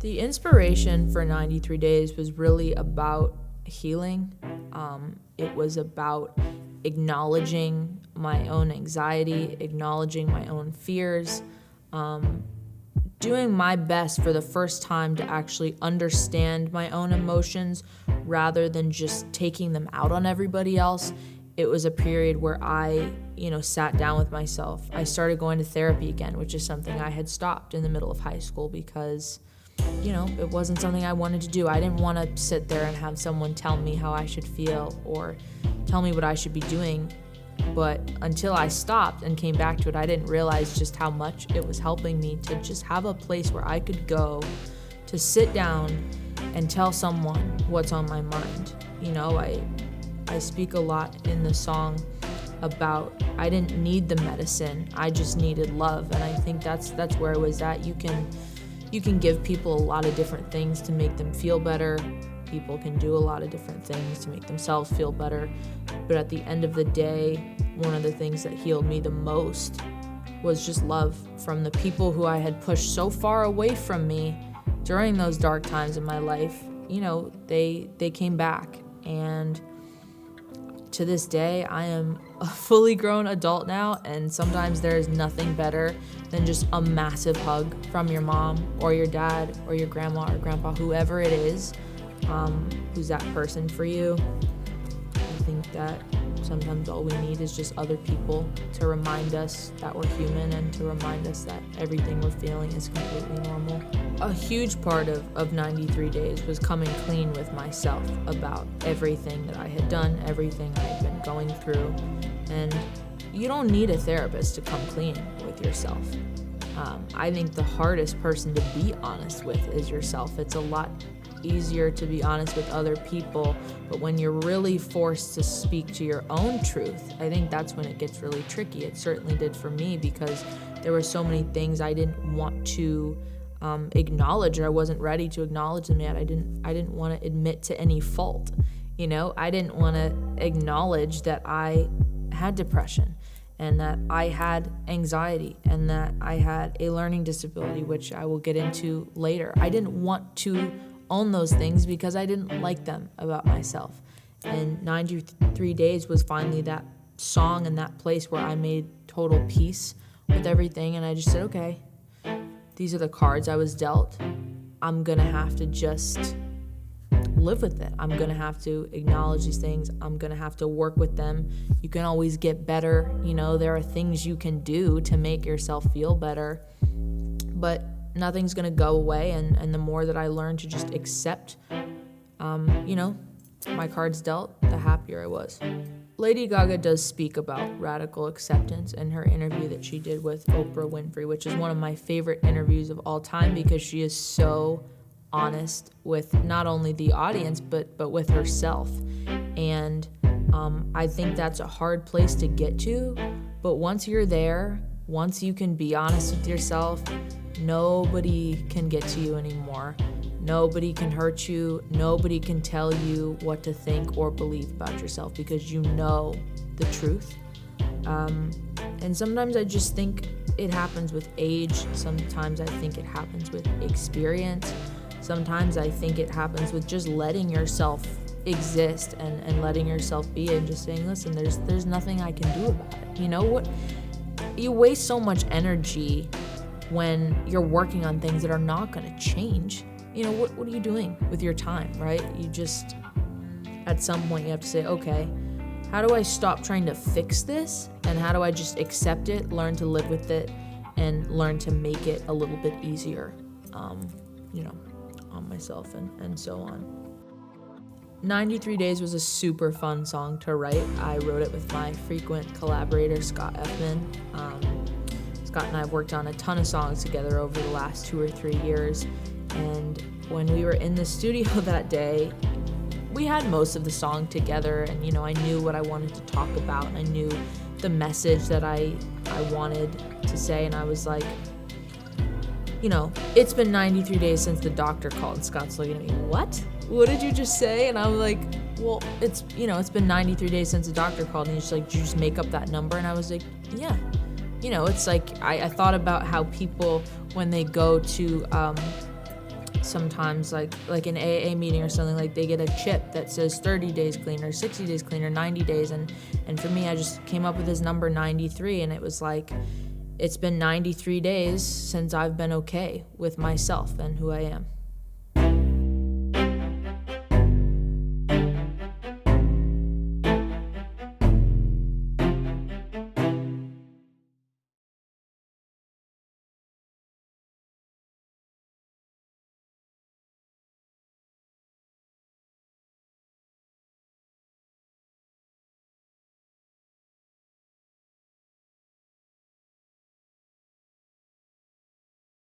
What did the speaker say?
The inspiration for 93 Days was really about healing. It was about acknowledging my own anxiety, acknowledging my own fears, doing my best for the first time to actually understand my own emotions rather than just taking them out on everybody else. It was a period where I, sat down with myself. I started going to therapy again, which is something I had stopped in the middle of high school because, it wasn't something I wanted to do. I didn't want to sit there and have someone tell me how I should feel or tell me what I should be doing. But until I stopped and came back to it, I didn't realize just how much it was helping me to just have a place where I could go to sit down and tell someone what's on my mind. I speak a lot in the song about I didn't need the medicine, I just needed love. And I think that's where I was at. You can give people a lot of different things to make them feel better. People can do a lot of different things to make themselves feel better. But at the end of the day, one of the things that healed me the most was just love from the people who I had pushed so far away from me during those dark times in my life. They came back. And to this day, I am a fully grown adult now, and sometimes there is nothing better than just a massive hug from your mom or your dad or your grandma or grandpa, whoever it is, who's that person for you. I think that sometimes all we need is just other people to remind us that we're human and to remind us that everything we're feeling is completely normal. A huge part of 93 Days was coming clean with myself about everything that I had done, everything I had been going through. And you don't need a therapist to come clean with yourself. I think the hardest person to be honest with is yourself. It's a lot easier to be honest with other people, but when you're really forced to speak to your own truth, I think that's when it gets really tricky. It certainly did for me because there were so many things I didn't want to acknowledge, or I wasn't ready to acknowledge them yet. I didn't want to admit to any fault. I didn't want to acknowledge that I had depression and that I had anxiety and that I had a learning disability, which I will get into later. I didn't want to own those things because I didn't like them about myself. And 93 Days was finally that song and that place where I made total peace with everything. And I just said, okay, these are the cards I was dealt. I'm gonna have to just live with it. I'm gonna have to acknowledge these things. I'm gonna have to work with them. You can always get better. There are things you can do to make yourself feel better, but nothing's gonna go away. And the more that I learn to just accept, my cards dealt, the happier I was. Lady Gaga does speak about radical acceptance in her interview that she did with Oprah Winfrey, which is one of my favorite interviews of all time because she is so honest with not only the audience, but with herself. And I think that's a hard place to get to, but once you're there, once you can be honest with yourself, nobody can get to you anymore. Nobody can hurt you. Nobody can tell you what to think or believe about yourself because you know the truth. And sometimes I just think it happens with age. Sometimes I think it happens with experience. Sometimes I think it happens with just letting yourself exist and letting yourself be and just saying, listen, there's nothing I can do about it. What? You waste so much energy when you're working on things that are not going to change. What are you doing with your time, right? You just, at some point you have to say, okay, how do I stop trying to fix this? And how do I just accept it, learn to live with it, and learn to make it a little bit easier, on myself and so on. 93 Days was a super fun song to write. I wrote it with my frequent collaborator, Scott Effman. Scott and I have worked on a ton of songs together over the last 2 or 3 years. And when we were in the studio that day, we had most of the song together. And, I knew what I wanted to talk about. And I knew the message that I wanted to say. And I was like, it's been 93 days since the doctor called. And Scott's looking at me, what? What did you just say? And I'm like, well, it's been 93 days since the doctor called. And he's just like, did you just make up that number? And I was like, yeah. It's like I thought about how people, when they go to sometimes, like an AA meeting or something, like they get a chip that says 30 days clean or 60 days clean or 90 days. And for me, I just came up with this number 93, and it was like, it's been 93 days since I've been okay with myself and who I am.